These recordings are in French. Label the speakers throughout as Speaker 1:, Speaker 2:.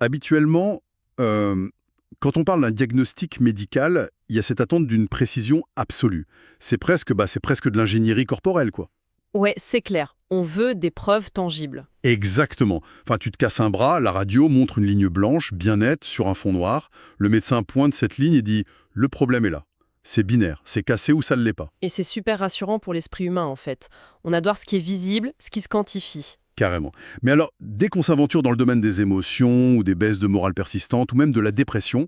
Speaker 1: Habituellement, euh, quand on parle d'un diagnostic médical, il y a cette attente d'une précision absolue. C'est presque de l'ingénierie corporelle, quoi.
Speaker 2: Ouais, c'est clair. On veut des preuves tangibles.
Speaker 1: Exactement. Enfin, tu te casses un bras, la radio montre une ligne blanche, bien nette, sur un fond noir. Le médecin pointe cette ligne et dit «Le problème est là». C'est binaire, c'est cassé ou ça ne l'est pas.
Speaker 2: Et c'est super rassurant pour l'esprit humain, en fait. On adore ce qui est visible, ce qui se quantifie.
Speaker 1: Carrément. Mais alors, dès qu'on s'aventure dans le domaine des émotions, ou des baisses de morale persistantes, ou même de la dépression,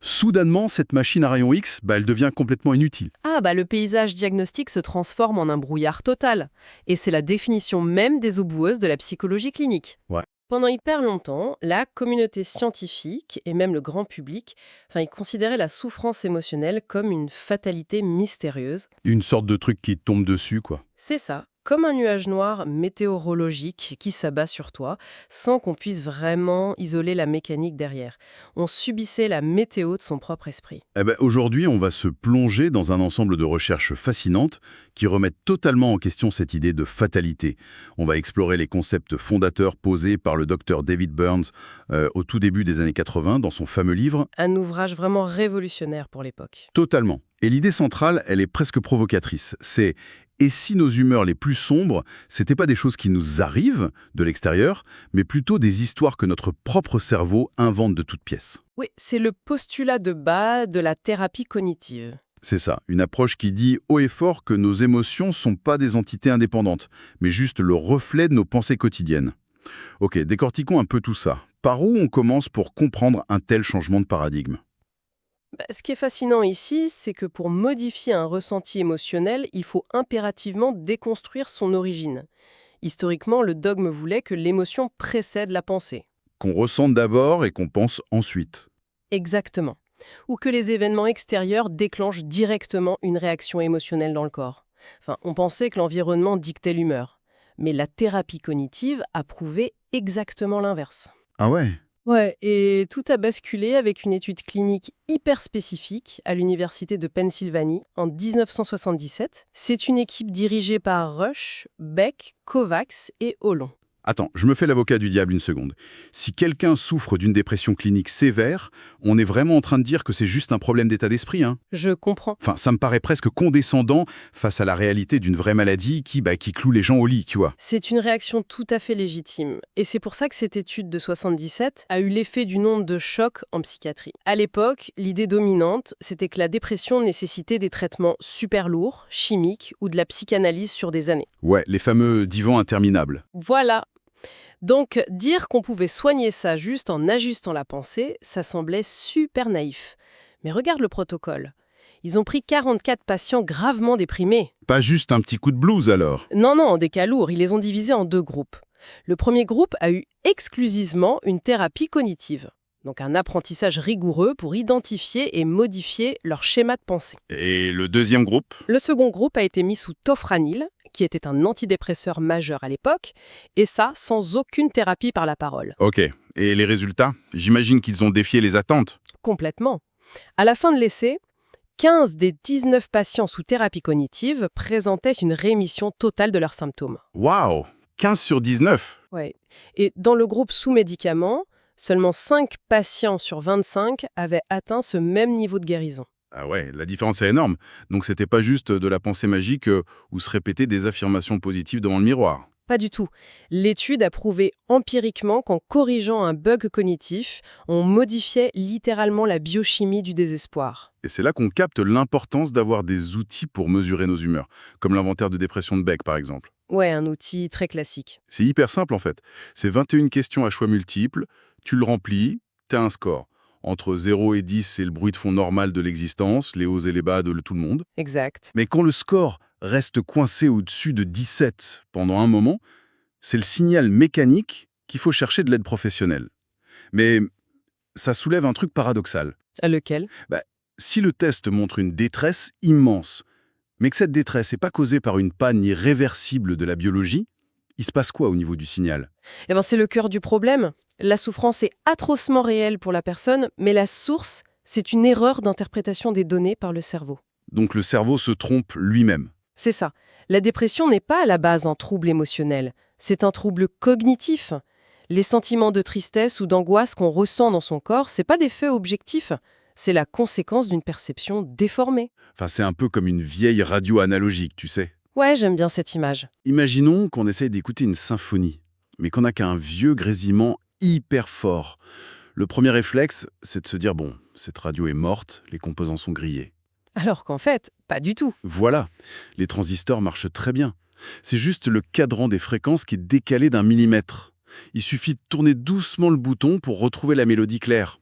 Speaker 1: soudainement, cette machine à rayon X, elle devient complètement inutile.
Speaker 2: Ah, bah le paysage diagnostique se transforme en un brouillard total. Et c'est la définition même des eaux boueuses de la psychologie clinique.
Speaker 1: Ouais.
Speaker 2: Pendant hyper longtemps, la communauté scientifique et même le grand public, ils considéraient la souffrance émotionnelle comme une fatalité mystérieuse.
Speaker 1: Une sorte de truc qui tombe dessus, quoi.
Speaker 2: C'est ça, comme un nuage noir météorologique qui s'abat sur toi, sans qu'on puisse vraiment isoler la mécanique derrière. On subissait la météo de son propre esprit.
Speaker 1: Aujourd'hui, on va se plonger dans un ensemble de recherches fascinantes qui remettent totalement en question cette idée de fatalité. On va explorer les concepts fondateurs posés par le docteur David Burns au tout début des années 80 dans son fameux livre.
Speaker 2: Un ouvrage vraiment révolutionnaire pour l'époque.
Speaker 1: Totalement. Et l'idée centrale, elle est presque provocatrice. C'est et si nos humeurs les plus sombres, c'était pas des choses qui nous arrivent de l'extérieur, mais plutôt des histoires que notre propre cerveau invente de toutes pièces.
Speaker 2: Oui, c'est le postulat de base de la thérapie cognitive.
Speaker 1: C'est ça, une approche qui dit haut et fort que nos émotions sont pas des entités indépendantes, mais juste le reflet de nos pensées quotidiennes. Ok, décortiquons un peu tout ça. Par où on commence pour comprendre un tel changement de paradigme?
Speaker 2: Ce qui est fascinant ici, c'est que pour modifier un ressenti émotionnel, il faut impérativement déconstruire son origine. Historiquement, le dogme voulait que l'émotion précède la pensée.
Speaker 1: Qu'on ressente d'abord et qu'on pense ensuite.
Speaker 2: Exactement. Ou que les événements extérieurs déclenchent directement une réaction émotionnelle dans le corps. On pensait que l'environnement dictait l'humeur. Mais la thérapie cognitive a prouvé exactement l'inverse.
Speaker 1: Ah ouais?
Speaker 2: Ouais, et tout a basculé avec une étude clinique hyper spécifique à l'Université de Pennsylvanie en 1977. C'est une équipe dirigée par Rush, Beck, Kovacs et Hollon.
Speaker 1: Attends, je me fais l'avocat du diable une seconde. Si quelqu'un souffre d'une dépression clinique sévère, on est vraiment en train de dire que c'est juste un problème d'état d'esprit, hein?
Speaker 2: Je comprends.
Speaker 1: Enfin, ça me paraît presque condescendant face à la réalité d'une vraie maladie qui cloue les gens au lit, tu vois.
Speaker 2: C'est une réaction tout à fait légitime. Et c'est pour ça que cette étude de 77 a eu l'effet d'une onde de choc en psychiatrie. À l'époque, l'idée dominante, c'était que la dépression nécessitait des traitements super lourds, chimiques ou de la psychanalyse sur des années.
Speaker 1: Ouais, les fameux divans interminables.
Speaker 2: Voilà. Donc, dire qu'on pouvait soigner ça juste en ajustant la pensée, ça semblait super naïf. Mais regarde le protocole. Ils ont pris 44 patients gravement déprimés.
Speaker 1: Pas juste un petit coup de blues alors.
Speaker 2: Non, des cas lourds, ils les ont divisés en 2 groupes. Le premier groupe a eu exclusivement une thérapie cognitive, donc un apprentissage rigoureux pour identifier et modifier leur schéma de pensée.
Speaker 1: Et le deuxième groupe?
Speaker 2: Le second groupe a été mis sous tofranil, qui était un antidépresseur majeur à l'époque, et ça sans aucune thérapie par la parole.
Speaker 1: Ok, et les résultats? J'imagine qu'ils ont défié les attentes.
Speaker 2: Complètement. À la fin de l'essai, 15 des 19 patients sous thérapie cognitive présentaient une rémission totale de leurs symptômes.
Speaker 1: Waouh! 15 sur 19.
Speaker 2: Ouais. Et dans le groupe sous médicaments, seulement 5 patients sur 25 avaient atteint ce même niveau de guérison.
Speaker 1: Ah ouais, la différence est énorme. Donc c'était pas juste de la pensée magique ou se répéter des affirmations positives devant le miroir.
Speaker 2: Pas du tout. L'étude a prouvé empiriquement qu'en corrigeant un bug cognitif, on modifiait littéralement la biochimie du désespoir.
Speaker 1: Et c'est là qu'on capte l'importance d'avoir des outils pour mesurer nos humeurs, comme l'inventaire de dépression de Beck par exemple.
Speaker 2: Ouais, un outil très classique.
Speaker 1: C'est hyper simple en fait. C'est 21 questions à choix multiples, tu le remplis, t'as un score. Entre 0 et 10, c'est le bruit de fond normal de l'existence, les hauts et les bas de tout le monde.
Speaker 2: Exact.
Speaker 1: Mais quand le score reste coincé au-dessus de 17 pendant un moment, c'est le signal mécanique qu'il faut chercher de l'aide professionnelle. Mais ça soulève un truc paradoxal.
Speaker 2: Lequel?
Speaker 1: Si le test montre une détresse immense, mais que cette détresse n'est pas causée par une panne irréversible de la biologie, il se passe quoi au niveau du signal?
Speaker 2: C'est le cœur du problème. La souffrance est atrocement réelle pour la personne, mais la source, c'est une erreur d'interprétation des données par le cerveau.
Speaker 1: Donc le cerveau se trompe lui-même.
Speaker 2: C'est ça. La dépression n'est pas à la base un trouble émotionnel, c'est un trouble cognitif. Les sentiments de tristesse ou d'angoisse qu'on ressent dans son corps, c'est pas des faits objectifs. C'est la conséquence d'une perception déformée.
Speaker 1: Enfin, c'est un peu comme une vieille radio analogique, tu sais.
Speaker 2: Ouais, j'aime bien cette image.
Speaker 1: Imaginons qu'on essaye d'écouter une symphonie, mais qu'on n'a qu'un vieux grésillement hyper fort. Le premier réflexe, c'est de se dire, bon, cette radio est morte, les composants sont grillés.
Speaker 2: Alors qu'en fait, pas du tout.
Speaker 1: Voilà, les transistors marchent très bien. C'est juste le cadran des fréquences qui est décalé d'1 millimètre. Il suffit de tourner doucement le bouton pour retrouver la mélodie claire.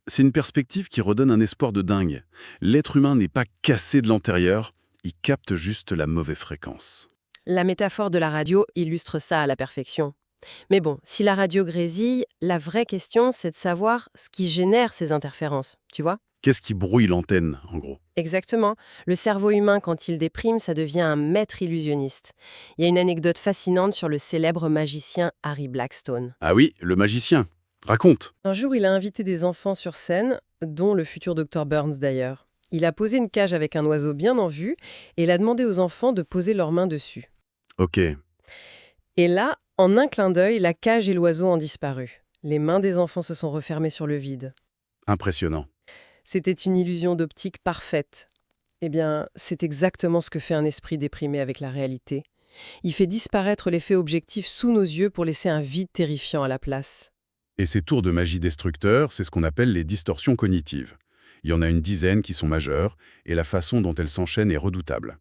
Speaker 1: C'est une perspective qui redonne un espoir de dingue. L'être humain n'est pas cassé de l'antérieur, il capte juste la mauvaise fréquence.
Speaker 2: La métaphore de la radio illustre ça à la perfection. Mais bon, si la radio grésille, la vraie question, c'est de savoir ce qui génère ces interférences, tu vois?
Speaker 1: Qu'est-ce qui brouille l'antenne, en gros?
Speaker 2: Exactement. Le cerveau humain, quand il déprime, ça devient un maître illusionniste. Il y a une anecdote fascinante sur le célèbre magicien Harry Blackstone.
Speaker 1: Ah oui, le magicien. Raconte.
Speaker 2: Un jour, il a invité des enfants sur scène, dont le futur Dr Burns d'ailleurs. Il a posé une cage avec un oiseau bien en vue et il a demandé aux enfants de poser leurs mains dessus.
Speaker 1: Ok.
Speaker 2: Et là, en un clin d'œil, la cage et l'oiseau ont disparu. Les mains des enfants se sont refermées sur le vide.
Speaker 1: Impressionnant.
Speaker 2: C'était une illusion d'optique parfaite. Eh bien, c'est exactement ce que fait un esprit déprimé avec la réalité. Il fait disparaître l'effet objectif sous nos yeux pour laisser un vide terrifiant à la place.
Speaker 1: Et ces tours de magie destructeurs, c'est ce qu'on appelle les distorsions cognitives. Il y en a une dizaine qui sont majeures, et la façon dont elles s'enchaînent est redoutable.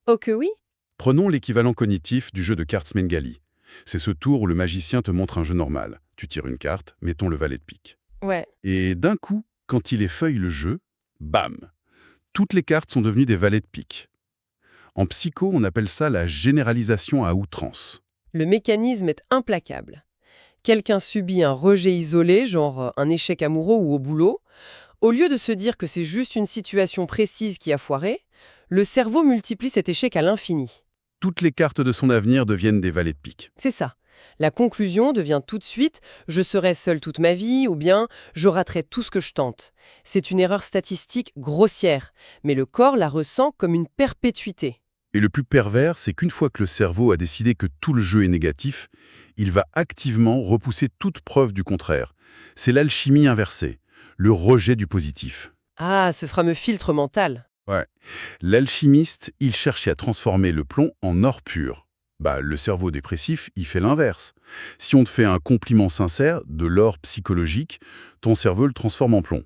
Speaker 2: Oh que oui?
Speaker 1: Prenons l'équivalent cognitif du jeu de cartes Smengali. C'est ce tour où le magicien te montre un jeu normal. Tu tires une carte, mettons le valet de pique.
Speaker 2: Ouais.
Speaker 1: Et d'un coup, quand il effeuille le jeu, bam! Toutes les cartes sont devenues des valets de pique. En psycho, on appelle ça la généralisation à outrance.
Speaker 2: Le mécanisme est implacable. Quelqu'un subit un rejet isolé, genre un échec amoureux ou au boulot. Au lieu de se dire que c'est juste une situation précise qui a foiré, le cerveau multiplie cet échec à l'infini.
Speaker 1: Toutes les cartes de son avenir deviennent des valets de pique.
Speaker 2: C'est ça. La conclusion devient tout de suite « je serai seul toute ma vie » ou bien « je raterai tout ce que je tente ». C'est une erreur statistique grossière, mais le corps la ressent comme une perpétuité.
Speaker 1: Et le plus pervers, c'est qu'une fois que le cerveau a décidé que tout le jeu est négatif, il va activement repousser toute preuve du contraire. C'est l'alchimie inversée, le rejet du positif.
Speaker 2: Ah, ce fameux filtre mental.
Speaker 1: Ouais. L'alchimiste, il cherchait à transformer le plomb en or pur. Le cerveau dépressif, il fait l'inverse. Si on te fait un compliment sincère, de l'or psychologique, ton cerveau le transforme en plomb.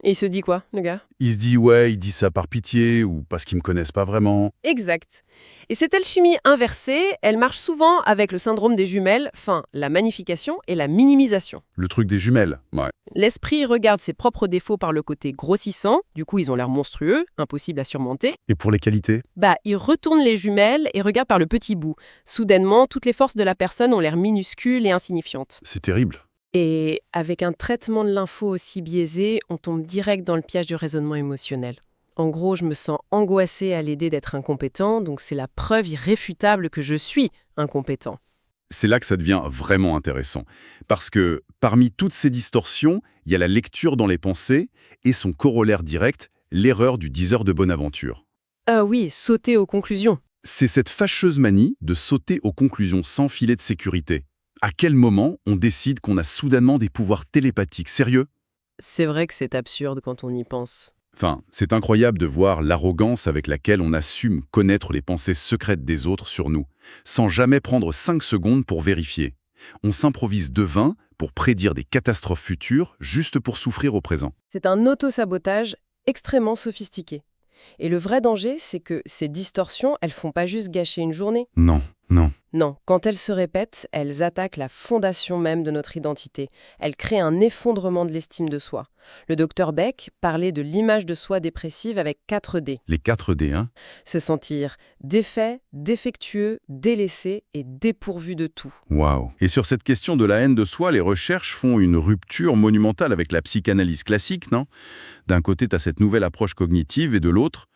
Speaker 2: Et il se dit quoi, le gars?
Speaker 1: Il se dit, ouais, il dit ça par pitié ou parce qu'ils me connaissent pas vraiment.
Speaker 2: Exact. Et cette alchimie inversée, elle marche souvent avec le syndrome des jumelles, enfin, la magnification et la minimisation.
Speaker 1: Le truc des jumelles, ouais.
Speaker 2: L'esprit regarde ses propres défauts par le côté grossissant, du coup ils ont l'air monstrueux, impossible à surmonter.
Speaker 1: Et pour les qualités?
Speaker 2: Il retourne les jumelles et regarde par le petit bout. Soudainement, toutes les forces de la personne ont l'air minuscules et insignifiantes.
Speaker 1: C'est terrible.
Speaker 2: Et avec un traitement de l'info aussi biaisé, on tombe direct dans le piège du raisonnement émotionnel. En gros, je me sens angoissée à l'idée d'être incompétent, donc c'est la preuve irréfutable que je suis incompétent.
Speaker 1: C'est là que ça devient vraiment intéressant. Parce que parmi toutes ces distorsions, il y a la lecture dans les pensées et son corollaire direct, l'erreur du diseur de bonne aventure.
Speaker 2: Ah oui, sauter aux conclusions.
Speaker 1: C'est cette fâcheuse manie de sauter aux conclusions sans filet de sécurité. À quel moment on décide qu'on a soudainement des pouvoirs télépathiques? Sérieux?
Speaker 2: C'est vrai que c'est absurde quand on y pense.
Speaker 1: Enfin, c'est incroyable de voir l'arrogance avec laquelle on assume connaître les pensées secrètes des autres sur nous, sans jamais prendre 5 secondes pour vérifier. On s'improvise devin pour prédire des catastrophes futures juste pour souffrir au présent.
Speaker 2: C'est un auto-sabotage extrêmement sophistiqué. Et le vrai danger, c'est que ces distorsions, elles font pas juste gâcher une journée.
Speaker 1: Non, non.
Speaker 2: Non, quand elles se répètent, elles attaquent la fondation même de notre identité. Elles créent un effondrement de l'estime de soi. Le docteur Beck parlait de l'image de soi dépressive avec 4 D.
Speaker 1: Les 4 D, hein?
Speaker 2: Se sentir défait, défectueux, délaissé et dépourvu de tout.
Speaker 1: Waouh. Et sur cette question de la haine de soi, les recherches font une rupture monumentale avec la psychanalyse classique, non? D'un côté, tu as cette nouvelle approche cognitive et de l'autre,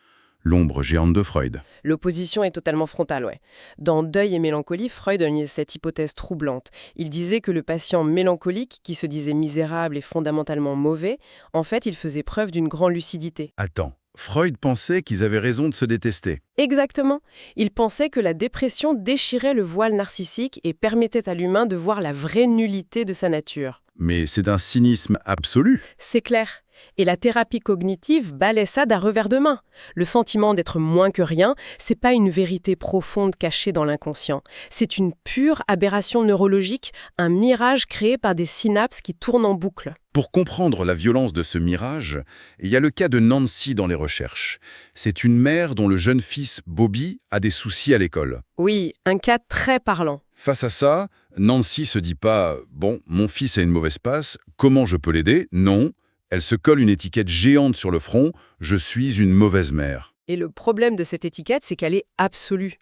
Speaker 1: l'ombre géante de Freud.
Speaker 2: L'opposition est totalement frontale, ouais. Dans Deuil et mélancolie, Freud a cette hypothèse troublante. Il disait que le patient mélancolique, qui se disait misérable et fondamentalement mauvais, en fait, il faisait preuve d'une grande lucidité.
Speaker 1: Attends, Freud pensait qu'ils avaient raison de se détester.
Speaker 2: Exactement. Il pensait que la dépression déchirait le voile narcissique et permettait à l'humain de voir la vraie nullité de sa nature.
Speaker 1: Mais c'est d'un cynisme absolu.
Speaker 2: C'est clair. Et la thérapie cognitive balaie ça d'un revers de main. Le sentiment d'être moins que rien, c'est pas une vérité profonde cachée dans l'inconscient. C'est une pure aberration neurologique, un mirage créé par des synapses qui tournent en boucle.
Speaker 1: Pour comprendre la violence de ce mirage, il y a le cas de Nancy dans les recherches. C'est une mère dont le jeune fils, Bobby, a des soucis à l'école.
Speaker 2: Oui, un cas très parlant.
Speaker 1: Face à ça, Nancy se dit pas « Bon, mon fils a une mauvaise passe, comment je peux l'aider ?» Non, elle se colle une étiquette géante sur le front « Je suis une mauvaise mère ».
Speaker 2: Et le problème de cette étiquette, c'est qu'elle est absolue.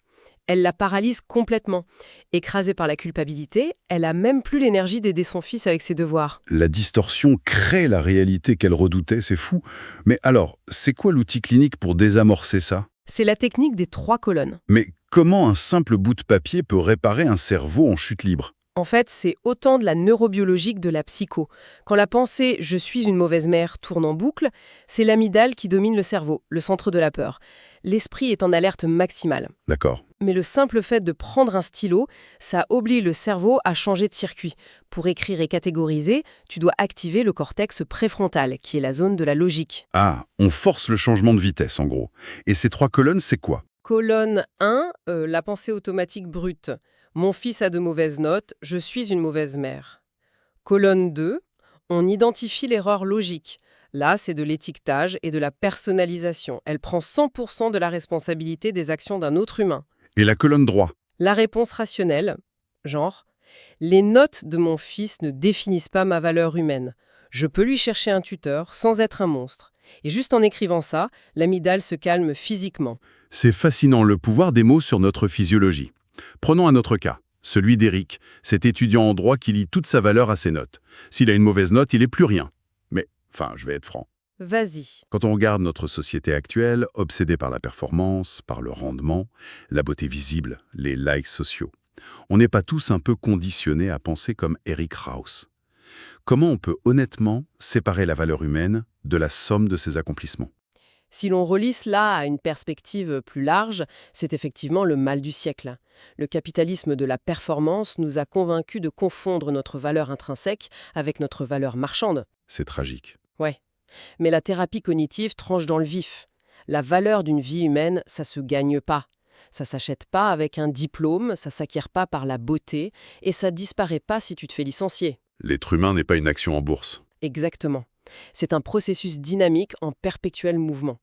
Speaker 2: Elle la paralyse complètement. Écrasée par la culpabilité, elle a même plus l'énergie d'aider son fils avec ses devoirs.
Speaker 1: La distorsion crée la réalité qu'elle redoutait, c'est fou. Mais alors, c'est quoi l'outil clinique pour désamorcer ça?
Speaker 2: C'est la technique des 3 colonnes.
Speaker 1: Mais comment un simple bout de papier peut réparer un cerveau en chute libre?
Speaker 2: En fait, c'est autant de la neurobiologie que de la psycho. Quand la pensée « je suis une mauvaise mère » tourne en boucle, c'est l'amygdale qui domine le cerveau, le centre de la peur. L'esprit est en alerte maximale.
Speaker 1: D'accord.
Speaker 2: Mais le simple fait de prendre un stylo, ça oblige le cerveau à changer de circuit. Pour écrire et catégoriser, tu dois activer le cortex préfrontal, qui est la zone de la logique.
Speaker 1: Ah, on force le changement de vitesse, en gros. Et ces 3 colonnes, c'est quoi?
Speaker 2: Colonne 1, la pensée automatique brute. Mon fils a de mauvaises notes, je suis une mauvaise mère. Colonne 2, on identifie l'erreur logique. Là, c'est de l'étiquetage et de la personnalisation. Elle prend 100% de la responsabilité des actions d'un autre humain.
Speaker 1: Et la colonne droit?
Speaker 2: La réponse rationnelle, genre « Les notes de mon fils ne définissent pas ma valeur humaine. Je peux lui chercher un tuteur sans être un monstre. » Et juste en écrivant ça, l'amygdale se calme physiquement.
Speaker 1: C'est fascinant le pouvoir des mots sur notre physiologie. Prenons un autre cas, celui d'Éric, cet étudiant en droit qui lie toute sa valeur à ses notes. S'il a une mauvaise note, il n'est plus rien. Mais, je vais être franc.
Speaker 2: Vas-y.
Speaker 1: Quand on regarde notre société actuelle, obsédée par la performance, par le rendement, la beauté visible, les likes sociaux, on n'est pas tous un peu conditionnés à penser comme Eric Rauss. Comment on peut honnêtement séparer la valeur humaine de la somme de ses accomplissements?
Speaker 2: Si l'on relie cela à une perspective plus large, c'est effectivement le mal du siècle. Le capitalisme de la performance nous a convaincus de confondre notre valeur intrinsèque avec notre valeur marchande.
Speaker 1: C'est tragique.
Speaker 2: Ouais. Mais la thérapie cognitive tranche dans le vif. La valeur d'une vie humaine, ça se gagne pas. Ça s'achète pas avec un diplôme, ça s'acquiert pas par la beauté, et ça disparaît pas si tu te fais licencier.
Speaker 1: L'être humain n'est pas une action en bourse.
Speaker 2: Exactement. C'est un processus dynamique en perpétuel mouvement.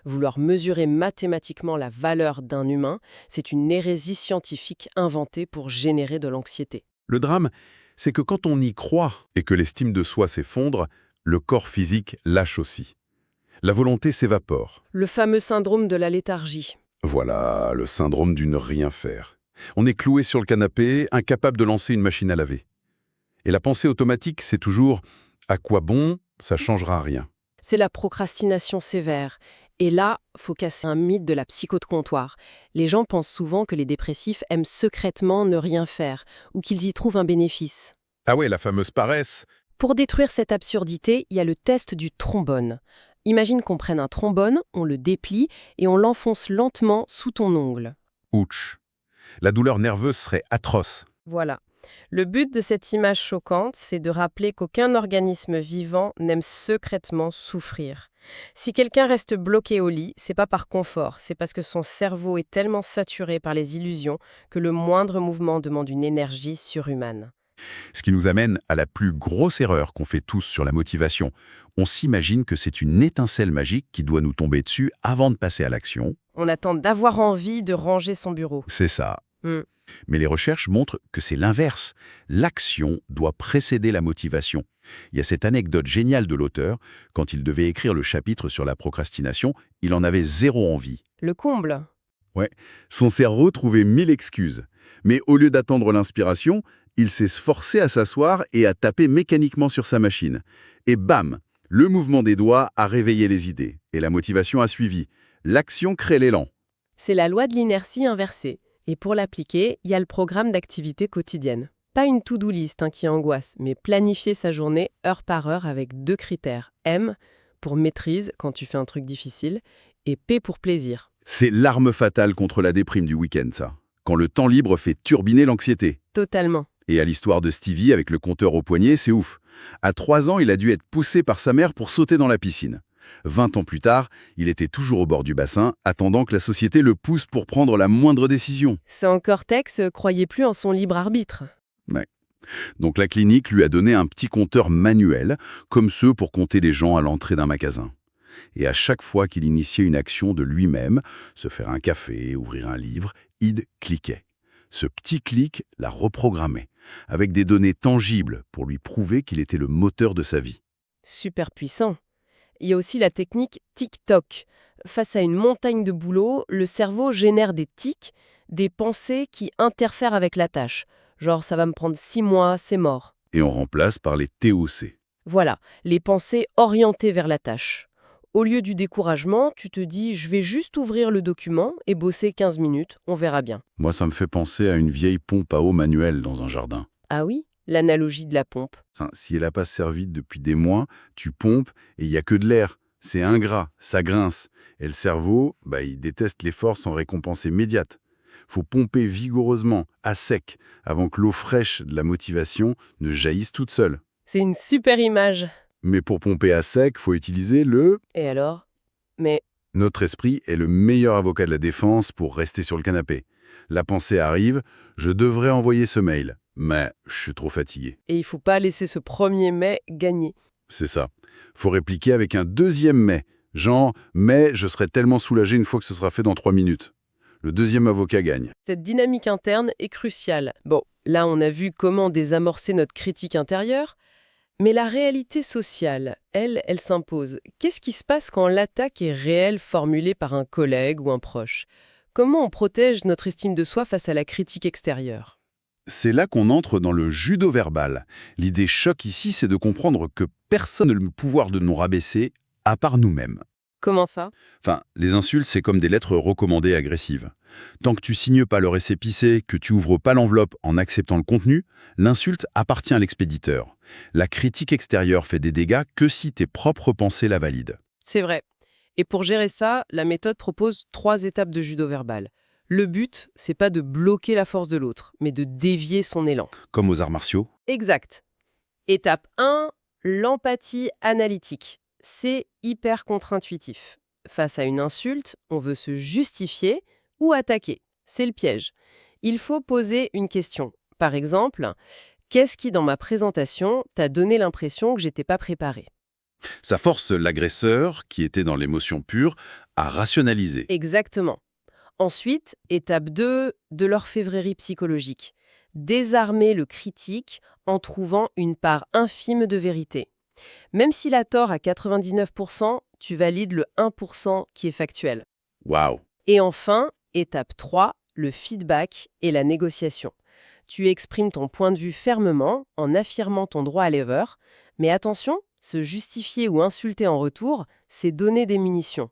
Speaker 2: Vouloir mesurer mathématiquement la valeur d'un humain, c'est une hérésie scientifique inventée pour générer de l'anxiété.
Speaker 1: Le drame, c'est que quand on y croit et que l'estime de soi s'effondre, le corps physique lâche aussi. La volonté s'évapore.
Speaker 2: Le fameux syndrome de la léthargie.
Speaker 1: Voilà, le syndrome du ne rien faire. On est cloué sur le canapé, incapable de lancer une machine à laver. Et la pensée automatique, c'est toujours « à quoi bon, ça changera rien ».
Speaker 2: C'est la procrastination sévère. Et là, faut casser un mythe de la psycho de comptoir. Les gens pensent souvent que les dépressifs aiment secrètement ne rien faire, ou qu'ils y trouvent un bénéfice.
Speaker 1: Ah ouais, la fameuse paresse.
Speaker 2: Pour détruire cette absurdité, il y a le test du trombone. Imagine qu'on prenne un trombone, on le déplie et on l'enfonce lentement sous ton ongle.
Speaker 1: Ouch. La douleur nerveuse serait atroce.
Speaker 2: Voilà. Le but de cette image choquante, c'est de rappeler qu'aucun organisme vivant n'aime secrètement souffrir. Si quelqu'un reste bloqué au lit, c'est pas par confort, c'est parce que son cerveau est tellement saturé par les illusions que le moindre mouvement demande une énergie surhumaine.
Speaker 1: Ce qui nous amène à la plus grosse erreur qu'on fait tous sur la motivation. On s'imagine que c'est une étincelle magique qui doit nous tomber dessus avant de passer à l'action.
Speaker 2: On attend d'avoir envie de ranger son bureau.
Speaker 1: C'est ça. Mais les recherches montrent que c'est l'inverse. L'action doit précéder la motivation. Il y a cette anecdote géniale de l'auteur. Quand il devait écrire le chapitre sur la procrastination, il en avait zéro envie.
Speaker 2: Le comble.
Speaker 1: Ouais, son cerveau trouvait 1000 excuses. Mais au lieu d'attendre l'inspiration, il s'est forcé à s'asseoir et à taper mécaniquement sur sa machine. Et bam, le mouvement des doigts a réveillé les idées. Et la motivation a suivi. L'action crée l'élan.
Speaker 2: C'est la loi de l'inertie inversée. Et pour l'appliquer, il y a le programme d'activité quotidienne. Pas une to-do list qui angoisse, mais planifier sa journée heure par heure avec 2 critères. M, pour maîtrise, quand tu fais un truc difficile, et P pour plaisir.
Speaker 1: C'est l'arme fatale contre la déprime du week-end, ça. Quand le temps libre fait turbiner l'anxiété.
Speaker 2: Totalement.
Speaker 1: Et à l'histoire de Stevie avec le compteur au poignet, c'est ouf. À 3 ans, il a dû être poussé par sa mère pour sauter dans la piscine. 20 ans plus tard, il était toujours au bord du bassin, attendant que la société le pousse pour prendre la moindre décision.
Speaker 2: Son cortex croyait plus en son libre arbitre.
Speaker 1: Ouais. Donc la clinique lui a donné un petit compteur manuel, comme ceux pour compter les gens à l'entrée d'un magasin. Et à chaque fois qu'il initiait une action de lui-même, se faire un café, ouvrir un livre, Id cliquait. Ce petit clic l'a reprogrammé, avec des données tangibles pour lui prouver qu'il était le moteur de sa vie.
Speaker 2: Super puissant. Il y a aussi la technique tic-toc. Face à une montagne de boulot, le cerveau génère des tics, des pensées qui interfèrent avec la tâche. Genre, ça va me prendre 6 mois, c'est mort.
Speaker 1: Et on remplace par les TOC.
Speaker 2: Voilà, les pensées orientées vers la tâche. Au lieu du découragement, tu te dis « je vais juste ouvrir le document et bosser 15 minutes, on verra bien ».
Speaker 1: Moi, ça me fait penser à une vieille pompe à eau manuelle dans un jardin.
Speaker 2: Ah oui, l'analogie de la pompe.
Speaker 1: Si elle n'a pas servi depuis des mois, tu pompes et il n'y a que de l'air. C'est ingrat, ça grince. Et le cerveau, il déteste l'effort sans récompense immédiate. Faut pomper vigoureusement, à sec, avant que l'eau fraîche de la motivation ne jaillisse toute seule.
Speaker 2: C'est une super image.
Speaker 1: Mais pour pomper à sec, faut utiliser le...
Speaker 2: Et alors? Mais
Speaker 1: Notre esprit est le meilleur avocat de la défense pour rester sur le canapé. La pensée arrive, je devrais envoyer ce mail, mais je suis trop fatigué.
Speaker 2: et il faut pas laisser ce premier mai gagner.
Speaker 1: C'est ça. Faut répliquer avec un deuxième mais. Genre, mais je serai tellement soulagé une fois que ce sera fait dans 3 minutes. Le deuxième avocat gagne.
Speaker 2: Cette dynamique interne est cruciale. Bon, là on a vu comment désamorcer notre critique intérieure, mais la réalité sociale, elle s'impose. Qu'est-ce qui se passe quand l'attaque est réelle formulée par un collègue ou un proche? Comment on protège notre estime de soi face à la critique extérieure?
Speaker 1: C'est là qu'on entre dans le judo verbal. L'idée choc ici, c'est de comprendre que personne n'a le pouvoir de nous rabaisser, à part nous-mêmes.
Speaker 2: Comment ça?
Speaker 1: Enfin, les insultes, c'est comme des lettres recommandées agressives. Tant que tu signes pas le récépissé, que tu ouvres pas l'enveloppe en acceptant le contenu, l'insulte appartient à l'expéditeur. La critique extérieure fait des dégâts que si tes propres pensées la valident.
Speaker 2: C'est vrai. Et pour gérer ça, la méthode propose 3 étapes de judo verbal. Le but, c'est pas de bloquer la force de l'autre, mais de dévier son élan.
Speaker 1: Comme aux arts martiaux.
Speaker 2: Exact. Étape 1, l'empathie analytique. C'est hyper contre-intuitif. Face à une insulte, on veut se justifier ou attaquer. C'est le piège. Il faut poser une question. Par exemple, qu'est-ce qui, dans ma présentation, t'a donné l'impression que j'étais pas préparé?
Speaker 1: Ça force l'agresseur, qui était dans l'émotion pure, à rationaliser.
Speaker 2: Exactement. Ensuite, étape 2, de l'orfèvrerie psychologique. Désarmer le critique en trouvant une part infime de vérité. Même s'il a tort à 99%, tu valides le 1% qui est factuel.
Speaker 1: Waouh!
Speaker 2: Et enfin, étape 3, le feedback et la négociation. Tu exprimes ton point de vue fermement en affirmant ton droit à l'erreur, mais attention, se justifier ou insulter en retour, c'est donner des munitions.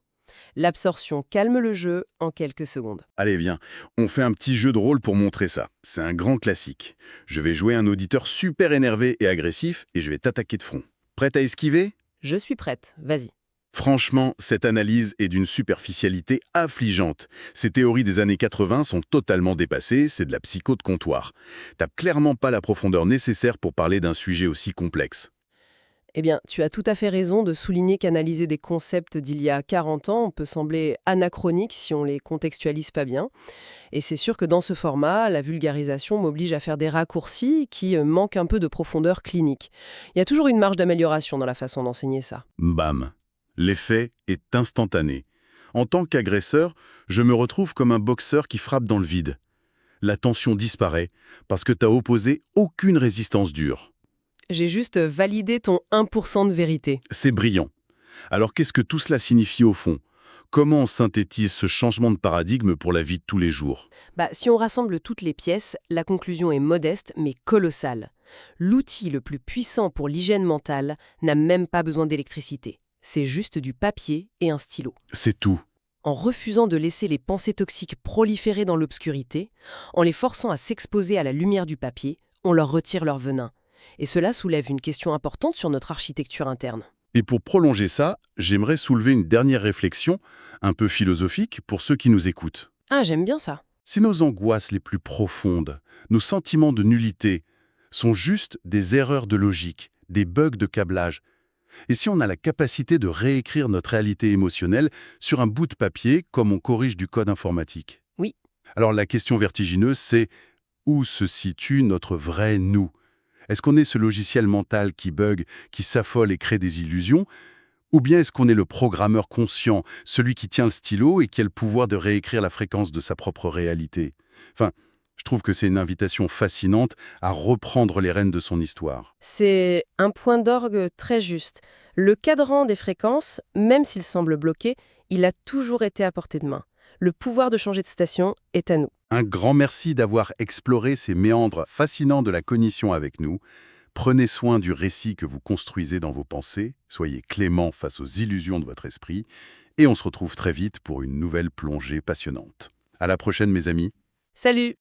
Speaker 2: L'absorption calme le jeu en quelques secondes.
Speaker 1: Allez, viens, on fait un petit jeu de rôle pour montrer ça. C'est un grand classique. Je vais jouer un auditeur super énervé et agressif et je vais t'attaquer de front. Prête à esquiver?
Speaker 2: Je suis prête, vas-y.
Speaker 1: Franchement, cette analyse est d'une superficialité affligeante. Ces théories des années 80 sont totalement dépassées, c'est de la psycho de comptoir. T'as clairement pas la profondeur nécessaire pour parler d'un sujet aussi complexe.
Speaker 2: Eh bien, tu as tout à fait raison de souligner qu'analyser des concepts d'il y a 40 ans peut sembler anachronique si on les contextualise pas bien. Et c'est sûr que dans ce format, la vulgarisation m'oblige à faire des raccourcis qui manquent un peu de profondeur clinique. Il y a toujours une marge d'amélioration dans la façon d'enseigner ça.
Speaker 1: Bam! L'effet est instantané. En tant qu'agresseur, je me retrouve comme un boxeur qui frappe dans le vide. La tension disparaît parce que t'as opposé aucune résistance dure.
Speaker 2: J'ai juste validé ton 1% de vérité.
Speaker 1: C'est brillant. Alors qu'est-ce que tout cela signifie au fond? Comment on synthétise ce changement de paradigme pour la vie de tous les jours?
Speaker 2: Si on rassemble toutes les pièces, la conclusion est modeste mais colossale. L'outil le plus puissant pour l'hygiène mentale n'a même pas besoin d'électricité. C'est juste du papier et un stylo.
Speaker 1: C'est tout.
Speaker 2: En refusant de laisser les pensées toxiques proliférer dans l'obscurité, en les forçant à s'exposer à la lumière du papier, on leur retire leur venin. Et cela soulève une question importante sur notre architecture interne.
Speaker 1: Et pour prolonger ça, j'aimerais soulever une dernière réflexion, un peu philosophique, pour ceux qui nous écoutent.
Speaker 2: Ah, j'aime bien ça.
Speaker 1: Si nos angoisses les plus profondes, nos sentiments de nullité, sont juste des erreurs de logique, des bugs de câblage, et si on a la capacité de réécrire notre réalité émotionnelle sur un bout de papier comme on corrige du code informatique?
Speaker 2: Oui.
Speaker 1: Alors la question vertigineuse, c'est où se situe notre vrai nous? Est-ce qu'on est ce logiciel mental qui bug, qui s'affole et crée des illusions? Ou bien est-ce qu'on est le programmeur conscient, celui qui tient le stylo et qui a le pouvoir de réécrire la fréquence de sa propre réalité? Enfin, je trouve que c'est une invitation fascinante à reprendre les rênes de son histoire.
Speaker 2: C'est un point d'orgue très juste. Le cadran des fréquences, même s'il semble bloqué, il a toujours été à portée de main. Le pouvoir de changer de station est à nous.
Speaker 1: Un grand merci d'avoir exploré ces méandres fascinants de la cognition avec nous. Prenez soin du récit que vous construisez dans vos pensées, soyez clément face aux illusions de votre esprit, et on se retrouve très vite pour une nouvelle plongée passionnante. À la prochaine mes amis.
Speaker 2: Salut!